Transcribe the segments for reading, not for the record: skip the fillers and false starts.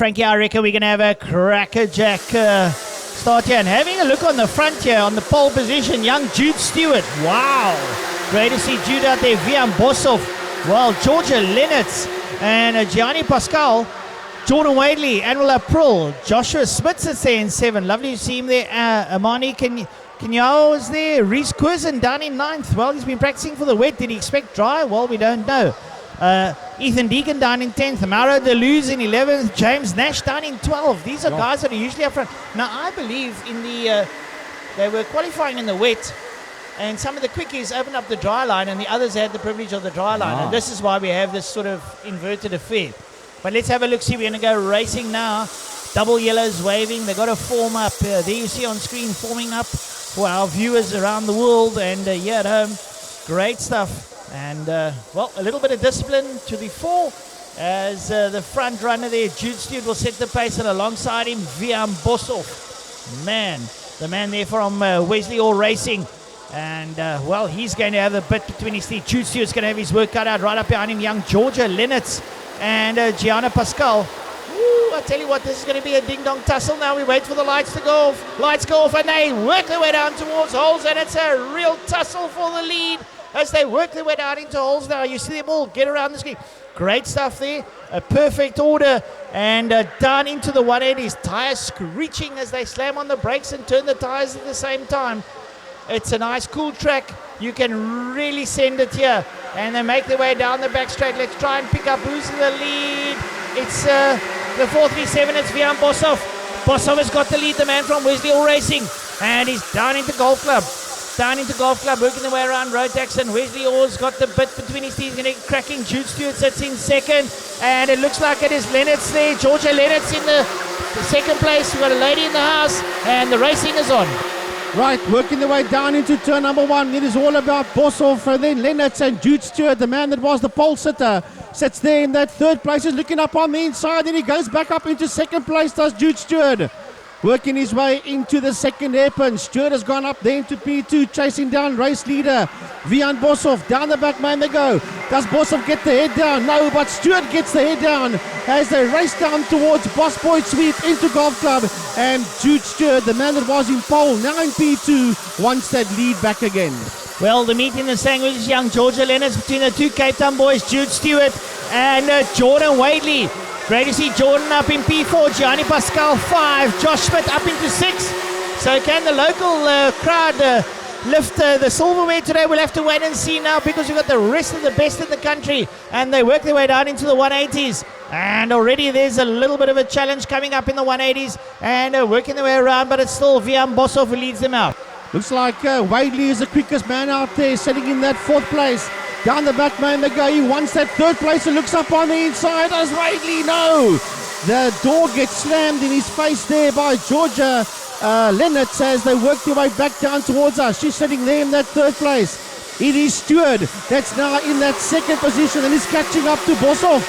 Frankie, I reckon we're going to have a crackerjack start here. And having a look on the front here, on the pole position, young Jude Stewart. Wow. Great to see Jude out there. Vian Bosov. Well, Georgia Lennox and Gianni Pascal. Jordan Wadley, Anwar April, Joshua Smith sits there in 7. Lovely to see him there. Amani Kenyao is there. Reese Curzon down in 9th. Well, he's been practicing for the wet. Did he expect dry? Well, we don't know. Ethan Deacon down in 10th. Mauro Deleuze in 11th. James Nash down in 12th. These are guys that are usually up front. Now, I believe in the they were qualifying in the wet, and some of the quickies opened up the dry line, and the others had the privilege of the dry line. And this is why we have this sort of inverted affair. But let's have a look. See, we're going to go racing now. Double yellows waving. They got to form up. There you see on screen forming up for our viewers around the world and here at home. Great stuff. And, well, a little bit of discipline to the fore as the front runner there, Jude Stewart, will set the pace, and alongside him, Vian Bosov. Man, the man there from Wesley All Racing. And, well, he's going to have a bit between his teeth. Jude Stewart's going to have his work cut out. Right up behind him, young Georgia Lennox and Gianna Pascal. Ooh, I tell you what, this is going to be a ding-dong tussle now. We wait for the lights to go off. Lights go off, and they work their way down towards holes, and it's a real tussle for the lead as they work their way down into holes now. You see them all get around the screen. Great stuff there. A perfect order, and down into the 180s. Tires screeching as they slam on the brakes and turn the tires at the same time. It's a nice, cool track. You can really send it here. And they make their way down the back straight. Let's try and pick up who's in the lead. It's the 437. It's Vian Bosov. Bosov has got the lead, the man from Wesley All Racing. And he's down into Golf Club. Down into Golf Club, working their way around Rotax. And Wesley All's got the bit between his teeth. Cracking. Jude Stewart sits in second. And it looks like it is Lennox there. Georgia Lennox in the second place. We've got a lady in the house. And the racing is on. Right, working their way down into turn number 1. It is all about Bosov, and then Lennox and Jude Stewart, the man that was the pole sitter, sits there in that third place. He's looking up on the inside, and he goes back up into second place, does Jude Stewart. Working his way into the second hairpin. Stewart has gone up there into P2, chasing down race leader Vian Bosov. Down the back man they go. Does Bosov get the head down? No, but Stewart gets the head down as they race down towards Boss Boy Sweep into Golf Club. And Jude Stewart, the man that was in pole, now in P2, wants that lead back again. Well, the meet in the sandwich is young Georgia Lennox between the two Cape Town boys, Jude Stewart and Jordan Wadley. Great to see Jordan up in P4, Gianni Pascal 5, Josh Smith up into 6. So can the local crowd lift the silverware today? We'll have to wait and see now, because we've got the rest of the best in the country, and they work their way down into the 180s. And already there's a little bit of a challenge coming up in the 180s, and working their way around, but it's still Vian Bosov who leads them out. Looks like Wadley is the quickest man out there, sitting in that 4th place. Down the back man they go. He wants that 3rd place and looks up on the inside. Does Wadley? No. The door gets slammed in his face there by Georgia Lennox as they work their way back down towards us. She's sitting there in that 3rd place. It is Stewart that's now in that 2nd position and is catching up to Bosov.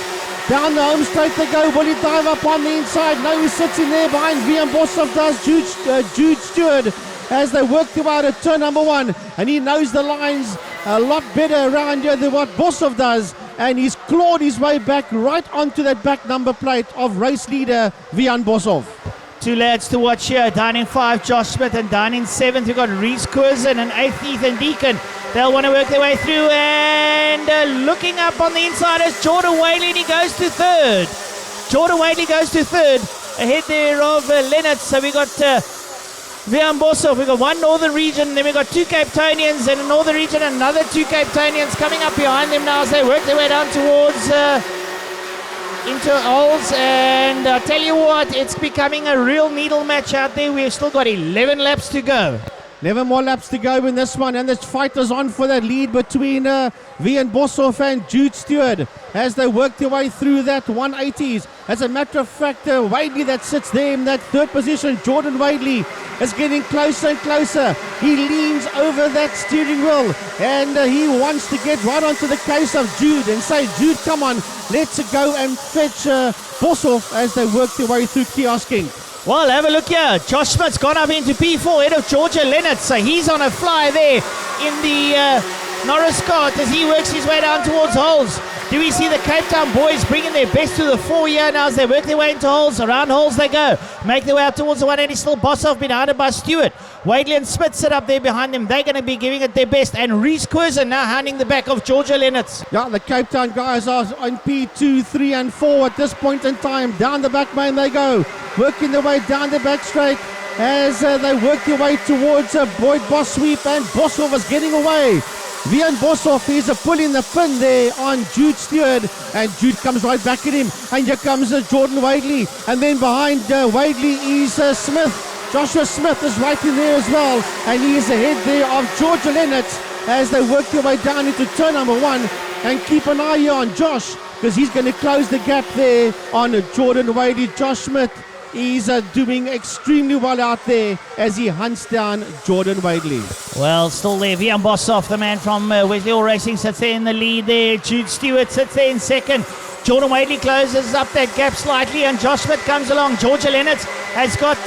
Down the home straight they go. Will he dive up on the inside? No, he sits in there behind Vian Bosov does Jude Stewart as they work their way out of turn number 1. And he knows the lines a lot better around here than what Bosov does. And he's clawed his way back right onto that back number plate of race leader Vian Bosov. Two lads to watch here. Down in 5, Josh Smith, and down in 7th, we've got Reese Curzon and 8th, Ethan Deacon. They'll want to work their way through, and looking up on the inside is Jordan Wadley, and he goes to 3rd. Jordan Wadley goes to 3rd, ahead there of Lennox. So we got Vian Bosov. We've got one Northern Region, then we've got 2 Cape Townians, and a Northern Region, another 2 Cape Townians coming up behind them now as they work their way down towards into holes. And I tell you what, it's becoming a real needle match out there. We've still got 11 laps to go. 11 more laps to go in this one, and this fight is on for that lead between Vian Bosov and Jude Stewart as they work their way through that 180s. As a matter of fact, Wadley that sits there in that 3rd position, Jordan Wadley, is getting closer and closer. He leans over that steering wheel, and he wants to get right onto the case of Jude and say, Jude, come on, let's go and fetch Bosov as they work their way through kiosking. Well, have a look here. Josh Smith's gone up into P4 ahead of Georgia Lennox. So he's on a fly there in the Norris Kart as he works his way down towards holes. Do we see the Cape Town boys bringing their best to the fore here now as they work their way into holes? Around holes they go. Make their way up towards the 180. Still Boshoff behind it by Stewart. Wadley and Smith sit up there behind them. They're going to be giving it their best. And Reese Curzon now handing the back of Georgia Lennox. Yeah, the Cape Town guys are on P2, 3 and 4 at this point in time. Down the back main they go. Working their way down the back straight as they work their way towards Boyd Boss sweep, and Boshoff is getting away. Vian Boshoff is pulling the pin there on Jude Stewart, and Jude comes right back at him, and here comes Jordan Wadley, and then behind Wadley is Smith. Joshua Smith is right in there as well, and he is ahead there of Georgia Lennox as they work their way down into turn number 1. And keep an eye here on Josh, because he's going to close the gap there on Jordan Wadley. Josh Smith is doing extremely well out there as he hunts down Jordan Wadley. Well, still there. Vian Boshoff, the man from Wesley All Racing, sits there in the lead there. Jude Stewart sits there in second. Jordan Wadley closes up that gap slightly, and Josh Smith comes along. Georgia Lennox has got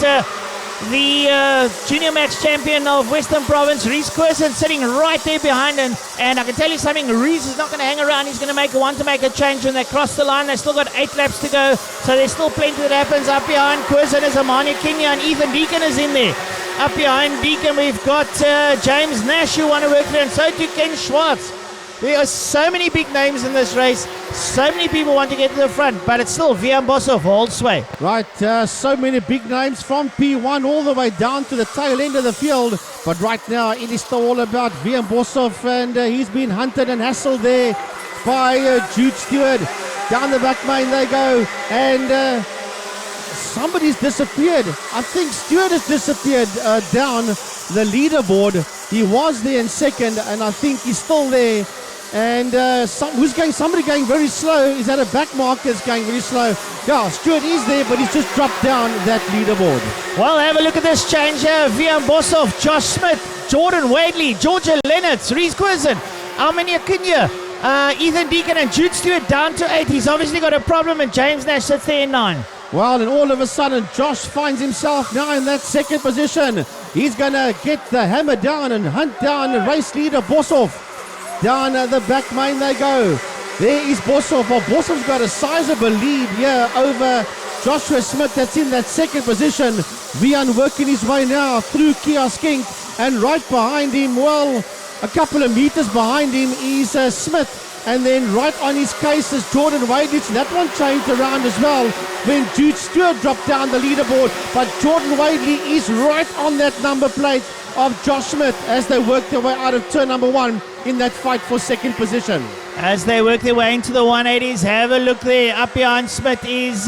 the junior match champion of Western Province, Reese Curzon, sitting right there behind him. And I can tell you something, Reese is not going to hang around. He's going to want to make a change when they cross the line. They've still got 8 laps to go, so there's still plenty that happens. Up behind Curzon is Amania Kenya, and Ethan Deacon is in there. Up behind Deacon we've got James Nash who want to work there, and so too Ken Schwartz. There are so many big names in this race. So many people want to get to the front, but it's still Vian Boshoff holds sway. Right, so many big names from P1 all the way down to the tail end of the field. But right now, it is still all about Vian Boshoff, and he's been hunted and hassled there by Jude Stewart. Down the back main they go, and somebody's disappeared. I think Stewart has disappeared down the leaderboard. He was there in second, and I think he's still there. And somebody going very slow. Is that a back marker is going very slow? Yeah, Stewart is there, but he's just dropped down that leaderboard. Well, have a look at this change here. Vian Boshoff, Josh Smith, Jordan Wadley, Georgia Lennox, Reese Curzon, Amania Kenya, Ethan Deacon and Jude Stewart down to 8. He's obviously got a problem, and James Nash sits there in 9. Well, and all of a sudden, Josh finds himself now in that second position. He's going to get the hammer down and hunt down the race leader, Boshoff. Down the back main they go. There is Boshoff. Well, Boshoff's got a sizable lead here over Joshua Smith that's in that second position. Vian working his way now through Kiosk Inc. And right behind him, well, a couple of meters behind him is Smith. And then right on his case is Jordan Wadley. That one changed around as well when Jude Stewart dropped down the leaderboard. But Jordan Wadley is right on that number plate of Josh Smith as they work their way out of turn number 1 in that fight for second position. As they work their way into the 180s, have a look there. Up behind Smith is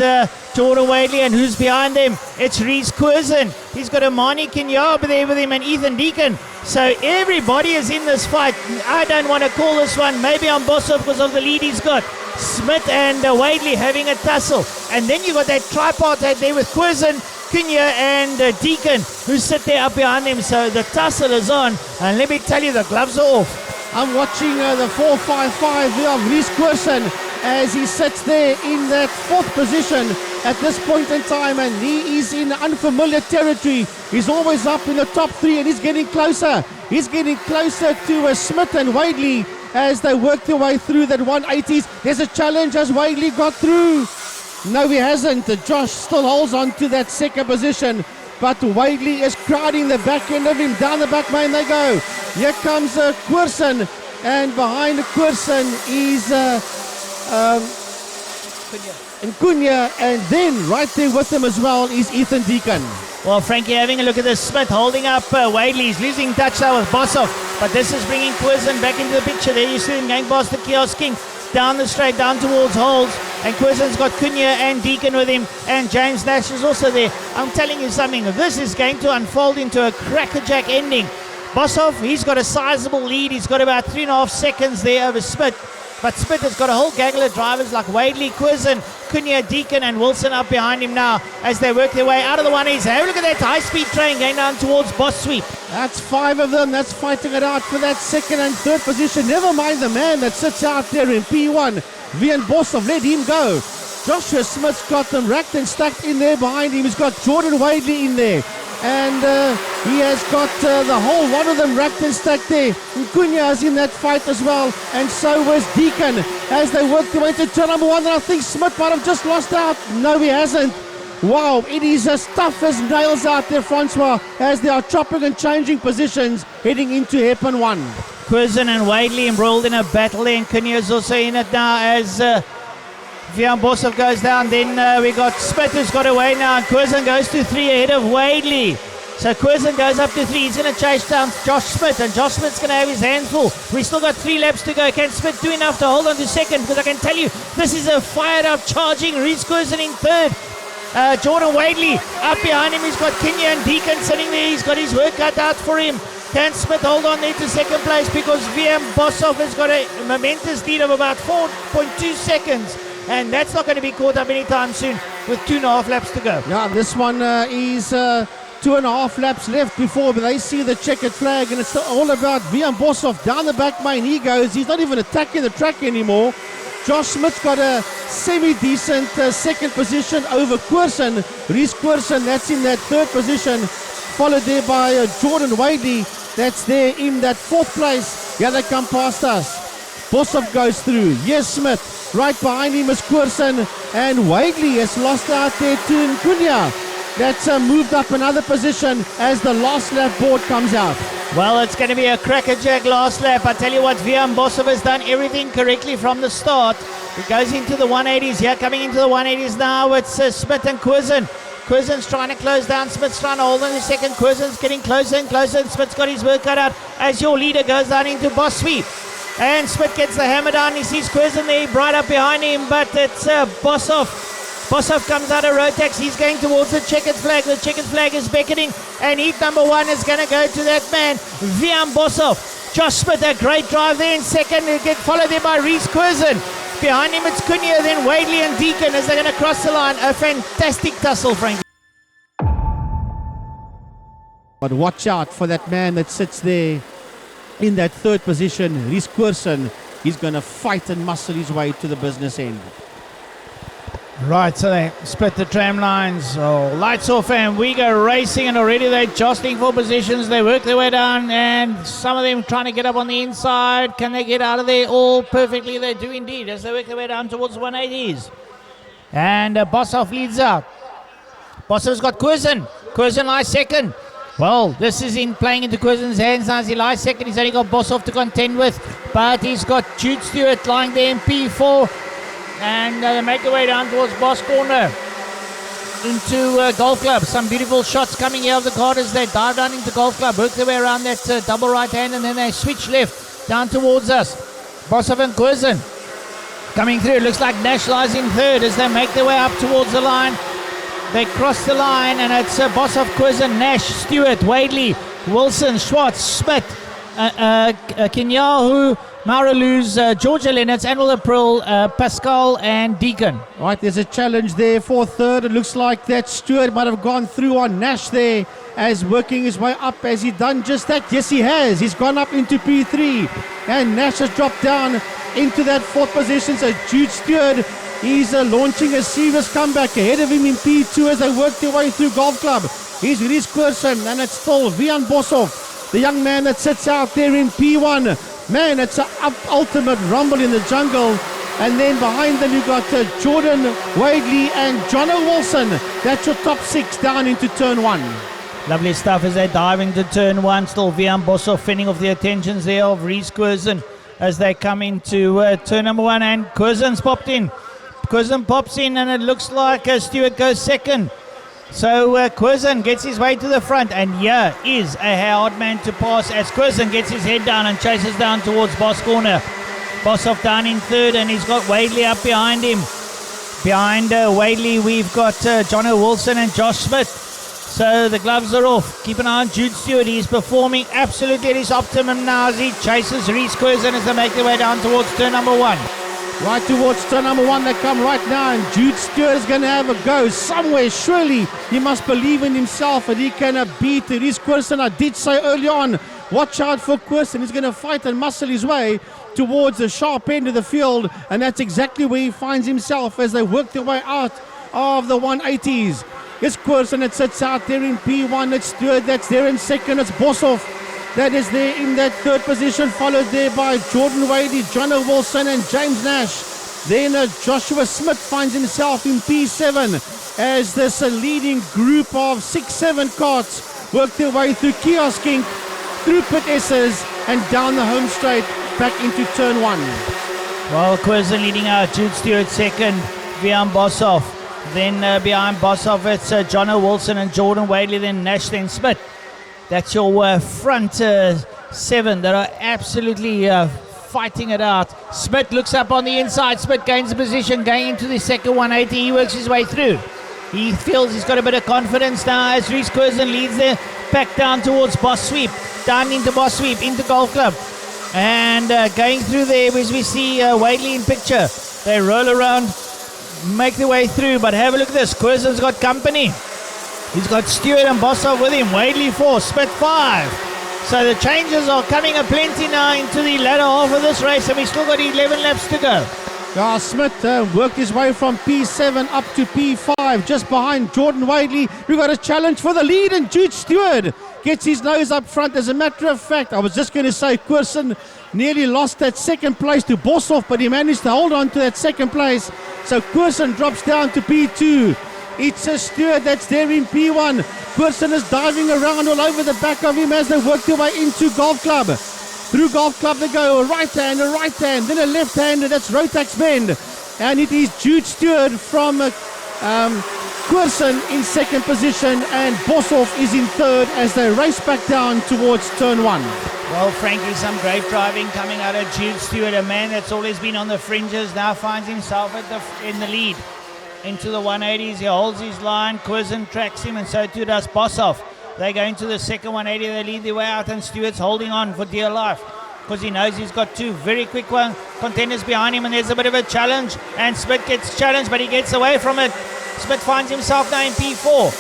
Jordan Wadley, and who's behind them? It's Reese Curzon. He's got Amani Kenya there with him, and Ethan Deacon. So everybody is in this fight. I don't want to call this one. Maybe on Boshoff because of the lead he's got. Smith and Wadley having a tussle. And then you got that tripartite there with Curzon, Kenya and Deacon, who sit there up behind him. So the tussle is on, and let me tell you, the gloves are off. I'm watching the 4.55 of Reese Curzon as he sits there in that 4th position at this point in time, and he is in unfamiliar territory. He's always up in the top 3, and he's getting closer. He's getting closer to Smith and Wadley as they work their way through that 180s. There's a challenge. Has Wadley got through? No, he hasn't. Josh still holds on to that second position, but Wadley is crowding the back end of him. Down the back main they go. Here comes Curzon, and behind Curzon is Kenya, and then right there with him as well is Ethan Deacon. Well, Frankie, having a look at this, Smith holding up Wadley. He's losing touch now with Boshoff, but this is bringing Curzon back into the picture. There you see him going past the Kiosk King, down the straight, down towards holes, and Curzon's got Kenya and Deacon with him, and James Nash is also there. I'm telling you something, this is going to unfold into a crackerjack ending. Boshoff, he's got a sizable lead. He's got about 3.5 seconds there over Smith. But Smith has got a whole gaggle of drivers like Wadley, Curzon, Kenya, Deacon and Wilson up behind him now as they work their way out of the 180s. Have a look at that high-speed train going down towards Boss Sweep. That's 5 of them. That's fighting it out for that second and third position. Never mind the man that sits out there in P1. Vian Boshoff, let him go. Joshua Smith's got them racked and stacked in there behind him. He's got Jordan Wadley in there. And he has got the whole lot of them racked and stacked there. Cunha is in that fight as well, and so was Deacon as they work their way to turn number 1. And I think Smith might have just lost out. No, he hasn't. Wow, it is as tough as nails out there, Francois, as they are chopping and changing positions heading into hairpin 1. Curzon and Wadley embroiled in a battle, and Cunha is also in it now as Vian Bosov goes down. Then we got Smith who's got away now, and Curzon goes to 3 ahead of Wadley. So Curzon goes up to 3. He's going to chase down Josh Smith, and Josh Smith's going to have his hands full. We still got 3 laps to go. Can Smith do enough to hold on to second? Because I can tell you, this is a fired up charging Reece Curzon in third. Jordan Wadley up behind him. He's got Kenya and Deacon sitting there. He's got his work cut out for him. Can Smith hold on there to second place, because VM Bosov has got a momentous lead of about 4.2 seconds, and that's not going to be caught up anytime soon with 2.5 laps to go. Yeah, this one is 2.5 laps left before they see the checkered flag, and it's all about VM Bosov down the back main. He goes. He's not even attacking the track anymore. Josh Smith's got a semi-decent second position over Curzon. Reece Curzon, that's in that third position, followed there by Jordan Wadley, that's there in that fourth place. Yeah, they come past us. Bosov goes through. Yes, Smith. Right behind him is Curzon, and Wadley has lost out there to Cunha. That's moved up another position as the last lap board comes out. Well, it's going to be a crackerjack last lap. I tell you what, Vian Bosov has done everything correctly from the start. He goes into the 180s here, coming into the 180s now. It's Smith and Curzon. Curzon's trying to close down. Smith's trying to hold on a second. Curzon's getting closer and closer, and Smith's got his work cut out as your leader goes down into boss sweep. And Smith gets the hammer down. He sees Curzon there right up behind him, but it's Bosov. Bosov comes out of Rotax. He's going towards the checkered flag. The checkered flag is beckoning, and heat number 1 is going to go to that man, Vian Bosov. Josh Smith, a great drive there in second. He'll get followed there by Reece Curzon. Behind him it's Cunha, then Wadley and Deacon as they're going to cross the line. A fantastic tussle, Frank. But watch out for that man that sits there in that third position, Reece Curzon. He's going to fight and muscle his way to the business end. Right, so they split the tram lines. Oh, lights off, and we go racing, and already they're jostling for positions. They work their way down, and some of them trying to get up on the inside. Can they get out of there all perfectly? They do indeed as they work their way down towards 180s. And Bosov leads out. Bosov's got Curzon. Curzon lies second. Well, this is playing into Curzon's hands now as he lies second. He's only got Bosov to contend with, but he's got Jude Stewart lying there in P4. And they make their way down towards Boss Corner into Golf Club. Some beautiful shots coming here of the card as they dive down into Golf Club, work their way around that double right hand, and then they switch left down towards us. Bosov and Curzon coming through. It looks like Nash lies in third as they make their way up towards the line. They cross the line, and it's Bosov, Curzon, Nash, Stewart, Wadley, Wilson, Schwartz, Smith, Kinyahu, Mauraluz, Georgia Lennox, Anwar April, Pascal and Deacon. Right, there's a challenge there for third. It looks like that Stewart might have gone through on Nash there as working his way up. Has he done just that? Yes, he has. He's gone up into P3, and Nash has dropped down into that fourth position. So Jude Stewart, he's launching a serious comeback ahead of him in P2 as they work their way through Golf Club. He's Reece Curzon, and it's still Vian Bosov, the young man that sits out there in P1. Man, it's an ultimate rumble in the jungle. And then behind them, you've got Jordan Wadley and Jono Wilson. That's your top 6 down into turn 1. Lovely stuff as they dive into turn 1. Still Vian Bosov fending off the attentions there of Reece Curzon as they come into turn number 1. And Curzon's popped in. Curzon pops in, and it looks like Stewart goes second. So Curzon gets his way to the front, and here is a hard man to pass as Curzon gets his head down and chases down towards Boss Corner. Bosov down in third, and he's got Wadley up behind him. Behind Wadley, we've got Jono Wilson and Josh Smith. So the gloves are off. Keep an eye on Jude Stewart. He's performing absolutely at his optimum now as he chases Reece Curzon as they make their way down towards turn number 1. Right towards turn number 1 they come right now, and Jude Stewart is going to have a go somewhere. Surely he must believe in himself and he can beat Reece Curzon. I did say early on, watch out for Curzon. He's going to fight and muscle his way towards the sharp end of the field, and that's exactly where he finds himself as they work their way out of the 180s. It's Quirson that sits out there in P1. It's Stewart that's there in second. It's Boshoff that is there in that third position, followed there by Jordan Wadey, Jono Wilson and James Nash. Then Joshua Smith finds himself in P7 as this leading group of 6-7 carts work their way through Kiosk King, through Pit S's and down the home straight back into turn 1. Well, Quirson leading out, Jude Stewart second, behind Boshoff. Then behind Boshoff, it's Jono Wilson and Jordan Wadley, then Nash, then Smith. That's your front 7 that are absolutely fighting it out. Smith looks up on the inside. Smith gains the position, going into the second 180. He works his way through. He feels he's got a bit of confidence now as Reece Quirson leads there, back down towards Boss Sweep, down into Boss Sweep, into Golf Club. And going through there as we see Wadley in picture. They roll around, make their way through, but have a look at this. Querson's got company. He's got Stewart and Boshoff with him. Wadley 4, Smith 5. So the changes are coming aplenty now into the latter half of this race, and we've still got 11 laps to go. Yeah, Smith worked his way from P7 up to P5, just behind Jordan Wadley. We've got a challenge for the lead, and Jude Stewart gets his nose up front. As a matter of fact, I was just going to say Quirson nearly lost that second place to Boshoff, but he managed to hold on to that second place. So Quirson drops down to P2. It's a Stewart that's there in P1. Quirson is diving around all over the back of him as they work their way into Golf Club. Through Golf Club they go, a right hand, then a left hand, that's Rotax bend. And it is Jude Stewart from Quirson in second position, and Boshoff is in third as they race back down towards turn 1. Well, frankly, some great driving coming out of Jude Stewart, a man that's always been on the fringes, now finds himself in the lead. Into the 180s, he holds his line, Quirson tracks him, and so too does Boshoff. They go into the second 180, they lead their way out, and Stewart's holding on for dear life because he knows he's got two very quick contenders behind him, and there's a bit of a challenge, and Smith gets challenged, but he gets away from it. Smith finds himself now in P4.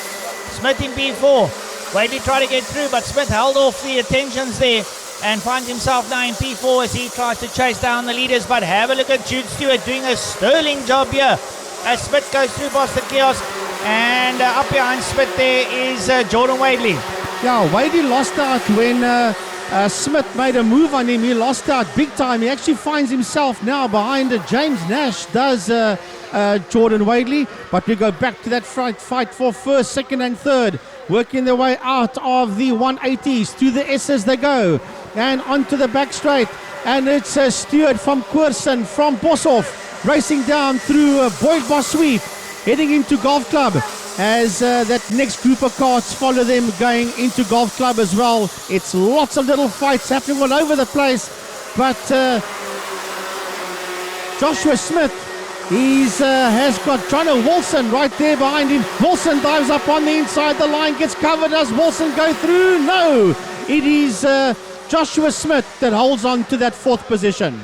Smith in P4. Wadley tried to get through, but Smith held off the attentions there and finds himself now in P4 as he tries to chase down the leaders. But have a look at Jude Stewart doing a sterling job here as Smith goes through past the kiosk, and up behind Smith there is Jordan Wadley. Yeah, Wadley lost out when Smith made a move on him. He lost out big time. He actually finds himself now behind James Nash, does Jordan Wadley. But we go back to that fight for first, second and third, working their way out of the 180s. Through the S's they go, and onto the back straight. And it's Stewart from Quirson, from Boshoff, racing down through Boyd Boss Sweep, heading into Golf Club as that next group of carts follow them going into Golf Club as well. It's lots of little fights happening all over the place, but Joshua Smith has got Jono Wilson right there behind him. Wilson dives up on the inside, the line gets covered. Does Wilson go through? No, it is Joshua Smith that holds on to that fourth position.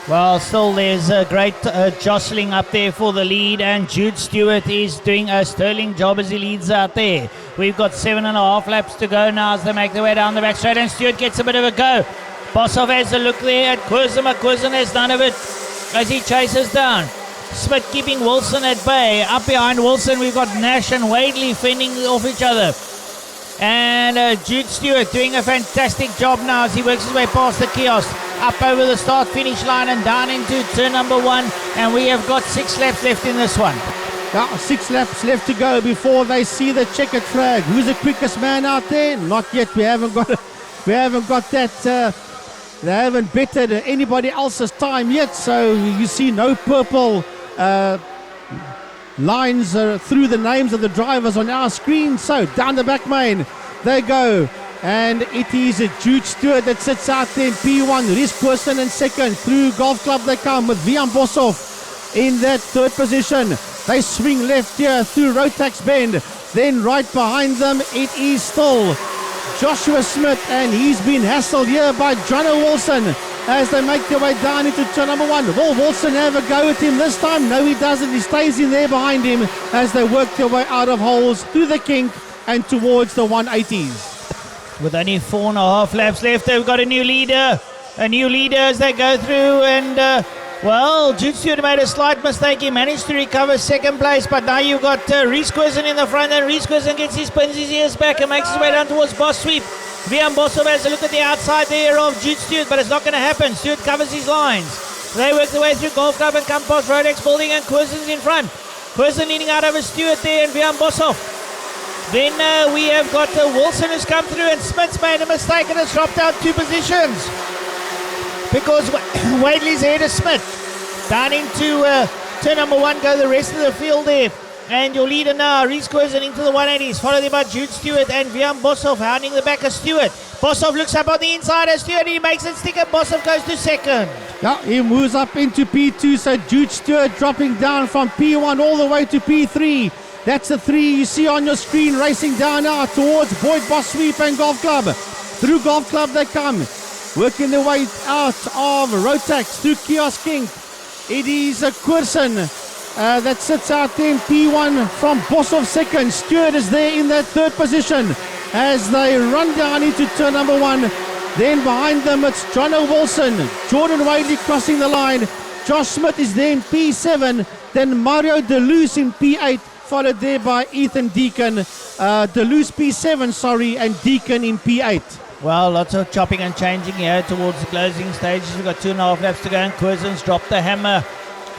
Well, still there's a great jostling up there for the lead, and Jude Stewart is doing a sterling job as he leads out there. We've got 7.5 laps to go now as they make their way down the back straight, and Stewart gets a bit of a go. Boshoff has a look there at Quirson, but Quirson has none of it as he chases down. Smith keeping Wilson at bay. Up behind Wilson we've got Nash and Wadley fending off each other. And Jude Stewart doing a fantastic job now as he works his way past the kiosk, up over the start-finish line and down into turn number 1. And we have got 6 laps left in this one. 6 laps left to go before they see the checkered flag. Who's the quickest man out there? Not yet. We haven't got that. They haven't bettered anybody else's time yet. So you see no purple lines through the names of the drivers on our screen. So down the back main they go, and it is Jude Stewart that sits out there in P1. Reece Quirson in second. Through Golf Club they come with Vian Boshoff in that third position. They swing left here through Rotax bend. Then right behind them it is still Joshua Smith, and he's been hassled here by Jono Wilson as they make their way down into turn number 1. Will Wilson have a go at him this time? No, he doesn't. He stays in there behind him as they work their way out of holes through the kink and towards the 180s. With only 4.5 laps left, they've got a new leader as they go through, and Well, Jude Stewart made a slight mistake. He managed to recover second place, but now you've got Rhys Curzon in the front, and Rhys Curzon gets his pins, his ears back, and makes his way down towards Boss Sweep. Vian Bossov has a look at the outside there of Jude Stewart, but it's not going to happen. Stewart covers his lines. They work their way through Golf Club and come past Rotax Building, and Curzon's in front. Curzon leading out over Stewart there, and Vian Bossov. Then we have got Wilson who's come through, and Smith's made a mistake and has dropped out 2 positions. Because Wadley's ahead of Smith. Down into turn number 1 go the rest of the field there. And your leader now, Rhys Curzon into the 180s. Followed there by Jude Stewart and Vian Bossov hounding the back of Stewart. Bossov looks up on the inside as Stewart. He makes it stick up. Bossov goes to second. Yeah, he moves up into P2. So Jude Stewart dropping down from P1 all the way to P3. That's the 3 you see on your screen racing down now towards Boyd Boss Sweep and Golf Club. Through Golf Club they come. Working their way out of Rotax through Kiosk King. It is Curzon that sits out there in P1 from Bossov second. Stewart is there in that 3rd position as they run down into turn number 1. Then behind them it's Jono Wilson, Jordan Wadley crossing the line. Josh Smith is there in P7. Then Mario Deleuze in P8, followed there by Ethan Deacon. Deleuze P7, and Deacon in P8. Well, lots of chopping and changing here towards the closing stages. We've got 2.5 laps to go, and Curzon's dropped the hammer.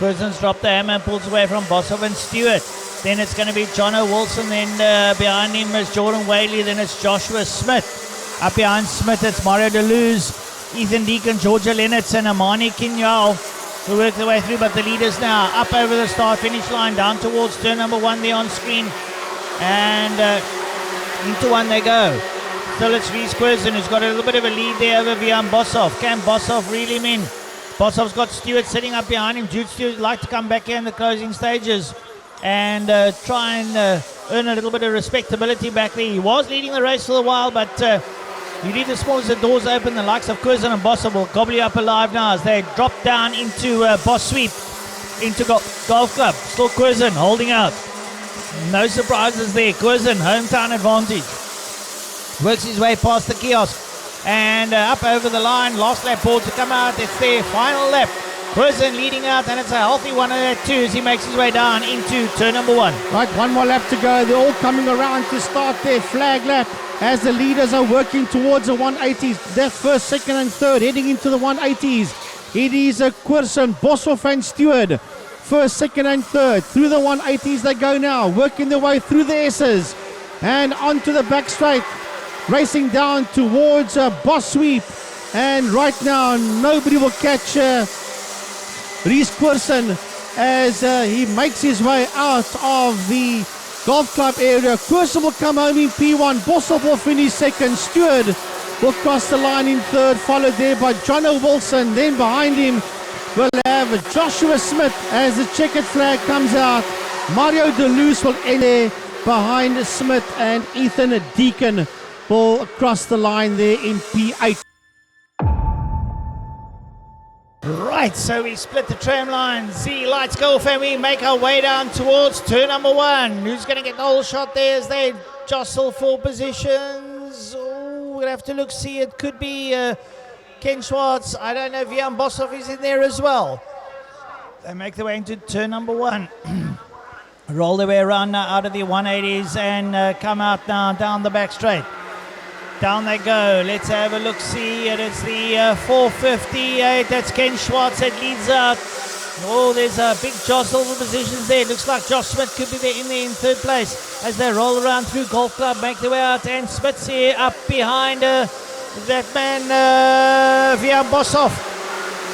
And pulls away from Bossov and Stewart. Then it's going to be Jono Wilson. Then behind him is Jordan Wadley. Then it's Joshua Smith. Up behind Smith, it's Mario Deleuze, Ethan Deacon, Georgia Lennox, and Amani Kinyal, who work their way through. But the leaders now up over the start-finish line, down towards turn number 1 there on screen. And into 1 they go. Still it's Rhys Curzon who's got a little bit of a lead there over Vian Bossov. Can Bossov reel him in? Bossov's got Stewart sitting up behind him. Jude Stewart would like to come back here in the closing stages and try and earn a little bit of respectability back there. He was leading the race for a while, but you need as small as the doors open, the likes of Curzon and Bossov will gobble you up alive now as they drop down into Boss Sweep, into Golf Club. Still Curzon holding out. No surprises there. Curzon, hometown advantage. Works his way past the kiosk and up over the line. Last lap board to come out. It's their final lap. Curzon leading out, and it's a healthy one at 2 as he makes his way down into turn number 1. Right, 1 more lap to go. They're all coming around to start their flag lap as the leaders are working towards the 180s. That's 1st, 2nd, and 3rd heading into the 180s. It is Curzon, Bossov, and Stewart. 1st, 2nd, and 3rd. Through the 180s they go now, working their way through the S's and onto the back straight. Racing down towards Boss Sweep, and right now nobody will catch Rhys Curzon as he makes his way out of the Golf Club area. Curzon will come home in P1, Bossov will finish 2nd, Stewart will cross the line in 3rd, followed there by Jono Wilson. Then behind him we'll have Joshua Smith as the checkered flag comes out. Mario Deleuze will end there behind Smith, and Ethan Deacon will cross the line there in P8. Right, so we split the tram line. Z lights go off and we make our way down towards turn number 1. Who's going to get the whole shot there as they jostle for positions? Oh, we'll have to look, see. It could be Ken Schwartz. I don't know if Vian Bossov is in there as well. They make their way into turn number 1. Roll their way around now out of the 180s and come out now down the back straight. Down they go. Let's have a look, see. And it's the 458. That's Ken Schwartz that leads out. Oh, there's a big jostle for positions there. Looks like Josh Smith could be there in 3rd place as they roll around through Golf Club, make their way out. And Smith's here up behind that man, Vian Bossov.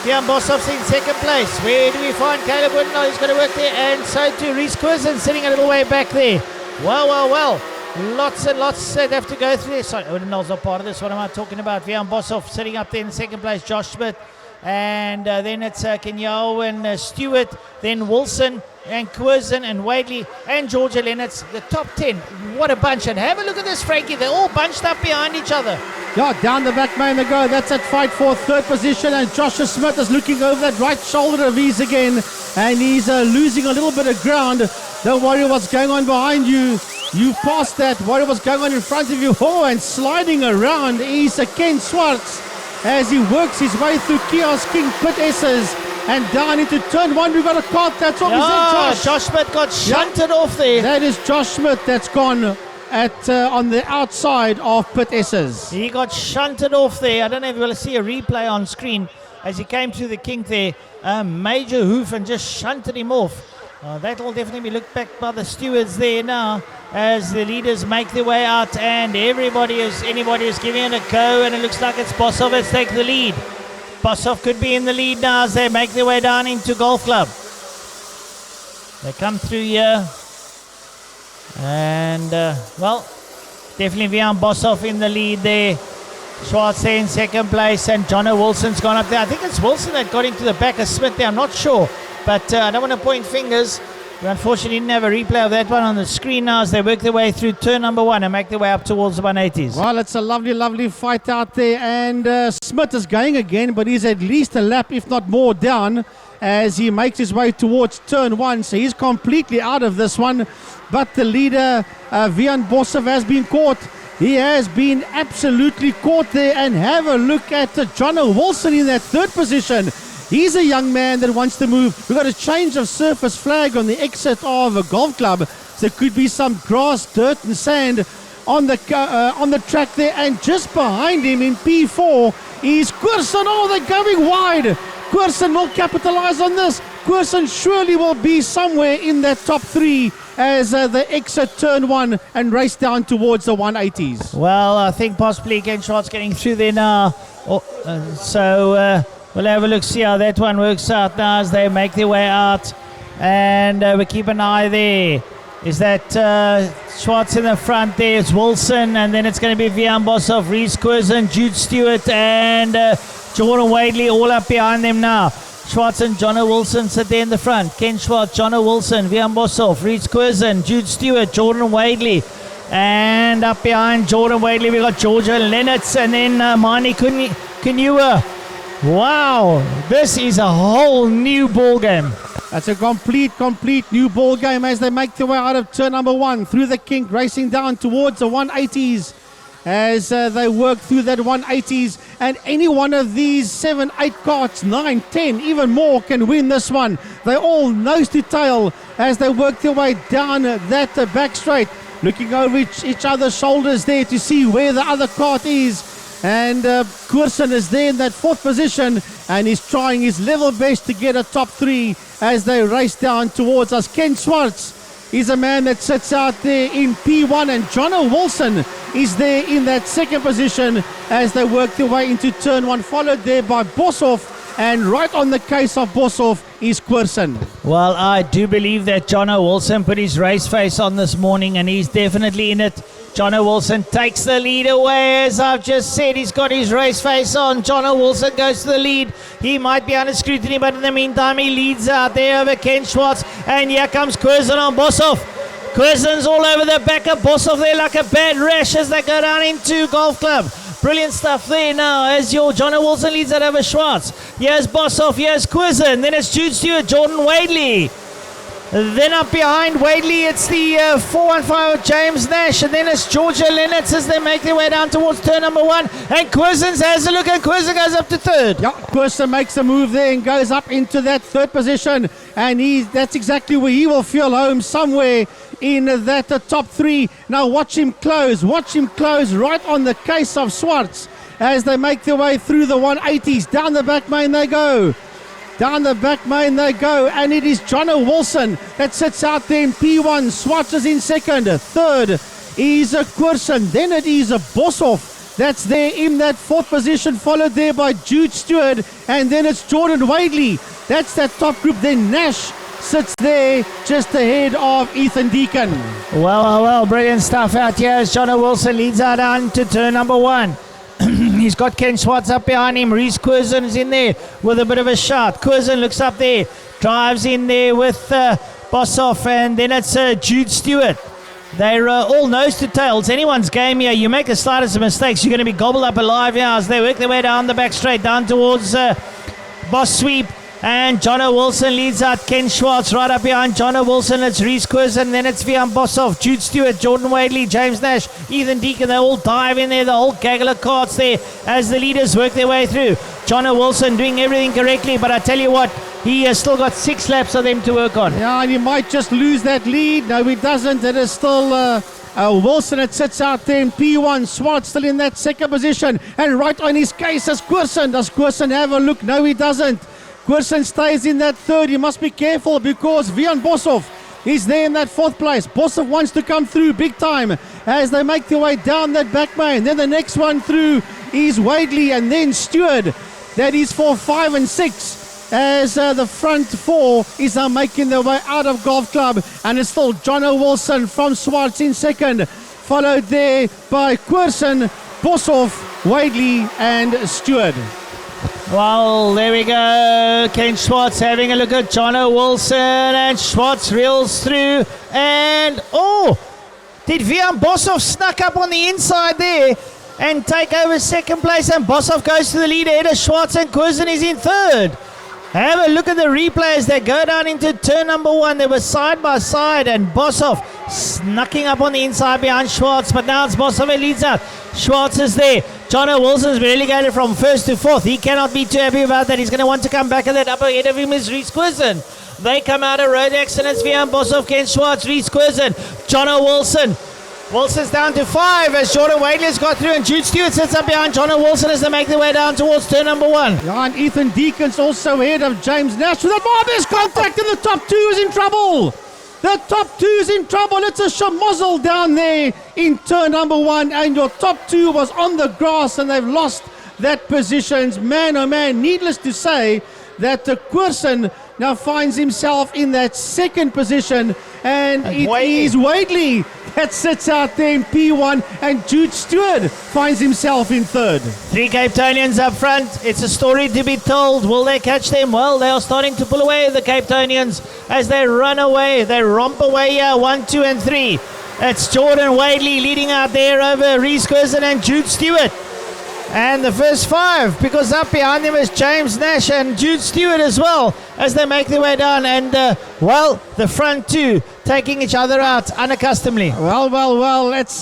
Vian Bossov's in 2nd place. Where do we find Caleb Whitnall? He's going to work there. And so too Rhys Curzon sitting a little way back there. Well. Lots and lots that have to go through this. Sorry, Whitnall's not part of this. What am I talking about? Vian Bossov sitting up there in 2nd place. Josh Smith. And then it's Kenyao and Stewart. Then Wilson and Curzon and Wadley and Georgia Lennox. The top 10. What a bunch. And have a look at this, Frankie. They're all bunched up behind each other. Yeah, down the back man they go. That's at fight for 3rd position. And Joshua Smith is looking over that right shoulder of his again. And he's losing a little bit of ground. Don't worry what's going on behind you. You passed that. Worry what's going on in front of you. Oh, and sliding around is Ken Schwartz as he works his way through Kiosk King Pit S's And down into turn 1, we've got a cart. That's all. Josh Smith got shunted off there. That is Josh Smith that's gone on the outside of pit S's. He got shunted off there. I don't know if you'll see a replay on screen as he came through the kink there. A major hoof and just shunted him off. That will definitely be looked back by the stewards there now as the leaders make their way out, and anybody is giving it a go, and it looks like it's Bosov that's taking the lead. Bosov could be in the lead now as they make their way down into Golf Club. They come through here. And, definitely Vian Bosov in the lead there. Schwartz there in second place, and Jono Wilson's gone up there. I think it's Wilson that got into the back of Smith there. I'm not sure, but I don't want to point fingers. We unfortunately didn't have a replay of that one on the screen now as they work their way through turn number 1 and make their way up towards the 180s. Well, it's a lovely, lovely fight out there, and Smith is going again, but he's at least a lap, if not more, down as he makes his way towards turn 1. So he's completely out of this one. But the leader, Vian Bosov, has been caught. He has been absolutely caught there. And have a look at Jono Wilson in that third position. He's a young man that wants to move. We've got a change of surface flag on the exit of a golf club. So there could be some grass, dirt and sand on the track there. And just behind him in P4 is Koersen. Oh, they're going wide. Koersen will capitalize on this. Koersen surely will be somewhere in that top 3 as they exit turn 1 and race down towards the 180s. Well, I think possibly Ken Schwartz getting through there now. We'll have a look, see how that one works out now as they make their way out. And we keep an eye there. Is that Schwartz in the front there? It's Wilson, and then it's going to be Vian Bosov, Reese Koersen, Jude Stewart, and Jordan Wadley all up behind them now. Schwartz and Jono Wilson sit there in the front. Ken Schwartz, Jono Wilson, Vian Bosov, Reese Koersen, Jude Stewart, Jordan Wadley. And up behind Jordan Wadley, we got Georgia Lennertz, and then Mani Kanyua. Wow, this is a whole new ball game. That's a complete new ball game as they make their way out of turn number 1 through the kink, racing down towards the 180s as they work through that 180s. And any one of these 7, 8 carts, 9, 10, even more can win this one. They all nose to tail as they work their way down that back straight, looking over each other's shoulders there to see where the other cart is. And Koersen is there in that 4th position, and he's trying his level best to get a top 3 as they race down towards us. Ken Schwartz is a man that sits out there in P1, and Jono Wilson is there in that 2nd position as they work their way into turn 1, followed there by Bosov, and right on the case of Bosov is Koersen. Well, I do believe that Jono Wilson put his race face on this morning, and he's definitely in it. Jono Wilson takes the lead away, as I've just said. He's got his race face on. Jono Wilson goes to the lead. He might be under scrutiny, but in the meantime, he leads out there over Ken Schwartz. And here comes Koersen on Bosov. Koersen's all over the back of Bosov there like a bad rash as they go down into Golf Club. Brilliant stuff there now as your Jono Wilson leads that over Schwartz. Here's Bosov, here's Koersen. Then it's Jude Stewart, Jordan Wadley. Then up behind Wadley, it's the 415 of James Nash, and then it's Georgia Lennertz as they make their way down towards turn number 1. And Koersen has a look, and Koersen goes up to 3rd. Yeah, Koersen makes a move there and goes up into that 3rd position, and that's exactly where he will feel home, somewhere in that top 3. Now watch him close right on the case of Schwartz as they make their way through the 180s. Down the back main they go. And it is Jono Wilson that sits out there in P1. Schwartz is in 2nd. 3rd is Koersen. Then it is Bosov that's there in that 4th position, followed there by Jude Stewart. And then it's Jordan Wadley. That's that top group. Then Nash sits there just ahead of Ethan Deacon. Well, brilliant stuff out here as Jono Wilson leads out on to turn number 1. He's got Ken Schwartz up behind him. Reese Koersen is in there with a bit of a shot. Koersen looks up there, drives in there with Bosov, and then it's Jude Stewart. They're all nose to tail. It's anyone's game here. You make the slightest of mistakes, you're going to be gobbled up alive here as they work their way down the back straight, down towards Boss Sweep. And Jono Wilson leads out Ken Schwartz right up behind Jono Wilson. It's Reese Koersen, then it's Vian Bosov, Jude Stewart, Jordan Wadley, James Nash, Ethan Deacon. They all dive in there, the whole gaggle of carts there as the leaders work their way through. Jono Wilson doing everything correctly, but I tell you what, He has still got 6 laps of them to work on. Yeah, and he might just lose that lead. No, he doesn't. It is still Wilson that sits out there in P1. Swart still in that second position. And right on his case is Koersen. Does Koersen have a look? No, he doesn't. Koersen stays in that third. He must be careful because Vian Boshoff is there in that fourth place. Boshoff wants to come through big time as they make their way down that back main. Then the next one through is Wadley and then Stewart. That is for 5 and 6 as the front 4 is now making their way out of Golf Club. And it's still Jono Wilson from Swartz in second, followed there by Koersen, Boshoff, Wadley and Stewart. Well, there we go. Ken Schwartz having a look at Jono Wilson, and Schwartz reels through. And, did Vian Boshoff snuck up on the inside there and take over second place, and Boshoff goes to the lead ahead of Schwartz, and Koersen is in third. Have a look at the replay as they go down into turn number 1. They were side by side, and Boshoff snucking up on the inside behind Schwartz, but now it's Boshoff who leads out. Schwartz is there. Jono Wilson's relegated from first to fourth. He cannot be too happy about that. He's going to want to come back, and that up ahead of him is Rhys Koersen. They come out of Rotax, and it's Vian Boshoff, Ken Schwartz, Rhys Koersen, Jono Wilson. Wilson's down to 5 as Jordan Wadley's got through, and Jude Stewart sits up behind Jono Wilson as they make their way down towards turn number 1. Yeah, and Ethan Deacon's also ahead of James Nash with a there's contact, and the top 2 is in trouble. The top 2 is in trouble. It's a schmozzle down there in turn number 1, and your top 2 was on the grass, and they've lost that positions. Man, oh man, needless to say that Koersen now finds himself in that second position, and it is Wadley that sits out there in P1, and Jude Stewart finds himself in third. 3 Cape Townians up front. It's a story to be told. Will they catch them? Well, they are starting to pull away, the Cape Townians, as they run away. They romp away here, 1, 2 and 3. It's Jordan Wadley leading out there over Rhys Koersen and Jude Stewart. And the first 5, because up behind them is James Nash and Jude Stewart as well, as they make their way down. And, the front 2 taking each other out unaccustomedly. Well, it's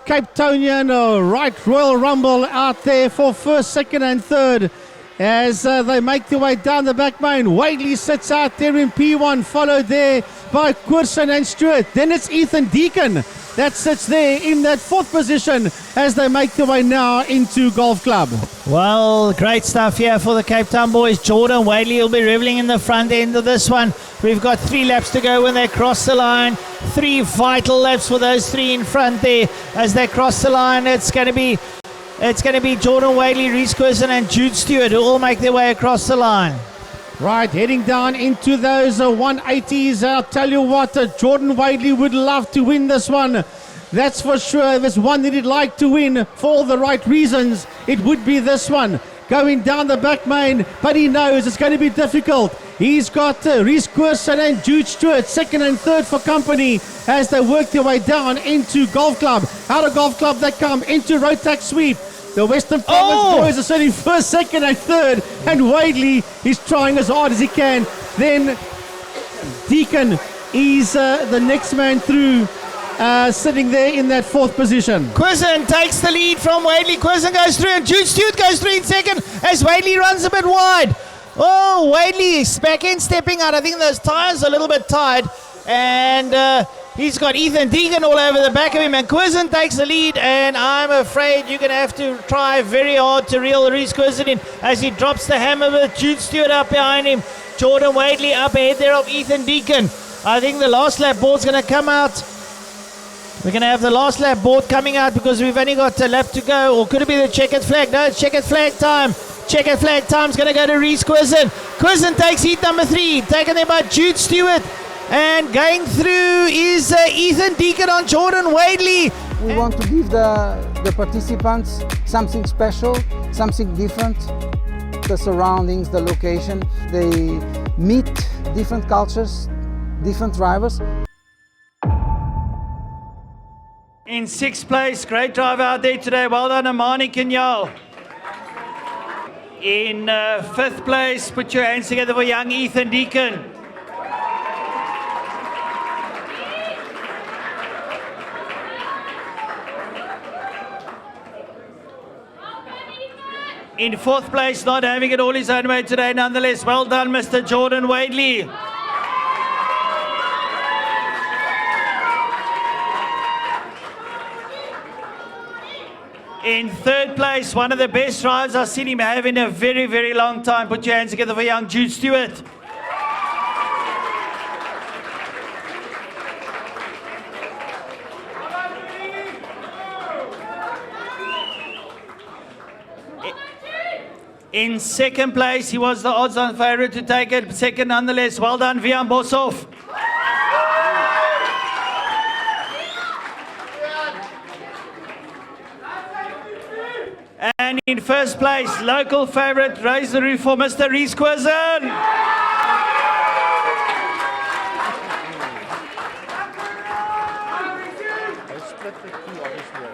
Cape Townian right Royal Rumble out there for first, second and third as they make their way down the back main. Wadley sits out there in P1, followed there by Koersen and Stewart. Then it's Ethan Deacon that sits there in that fourth position as they make their way now into Golf Club. Well, great stuff here for the Cape Town boys. Jordan Wadley will be reveling in the front end of this one. We've got 3 laps to go when they cross the line. 3 vital laps for those 3 in front there as they cross the line. It's going to be Jordan Wadley, Rhys Koersen and Jude Stewart who all make their way across the line. Right, heading down into those 180s. I'll tell you what, Jordan Wadley would love to win this one. That's for sure. If there's one that he'd like to win for all the right reasons, it would be this one. Going down the back main, but he knows it's going to be difficult. He's got Rhys Koersen and Jude Stewart, second and third for company as they work their way down into Golf Club. Out of Golf Club they come into Rotax sweep. The Western Province boys are sitting first, second and third, and Wadley is trying as hard as he can. Then Deacon is the next man through, sitting there in that fourth position. Koersen takes the lead from Wadley. Koersen goes through and Jude Stewart goes through in second as Wadley runs a bit wide. Wadley is back in, stepping out. I think those tires are a little bit tied, and he's got Ethan Deacon all over the back of him, and Koersen takes the lead, and I'm afraid you're going to have to try very hard to reel Rhys Koersen in as he drops the hammer with Jude Stewart up behind him. Jordan Wadley up ahead there of Ethan Deacon. I think the last lap board's going to come out. We're going to have the last lap board coming out because we've only got a lap to go, or could it be the checkered flag? No, it's checkered flag time. Checkered flag time's going to go to Rhys Koersen. Koersen takes heat number 3, taken there by Jude Stewart. And going through is Ethan Deacon on Jordan Wadley. We want to give the participants something special, something different. The surroundings, the location, they meet different cultures, different drivers. In 6th place, great drive out there today. Well done, Amani Kenyal. In 5th place, put your hands together for young Ethan Deacon. In fourth place, not having it all his own way today, nonetheless. Well done, Mr. Jordan Wadley. In third place, one of the best drives I've seen him have in a very, very long time. Put your hands together for young Jude Stewart. In second place, he was the odds-on favourite to take it. Second, nonetheless. Well done, Vian Boshoff. And in first place, local favourite, raise the roof for Mr. Reese Quizzen. They split the two, obviously.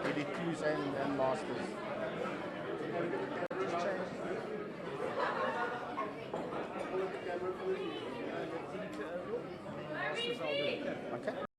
Really twos and masters. Okay.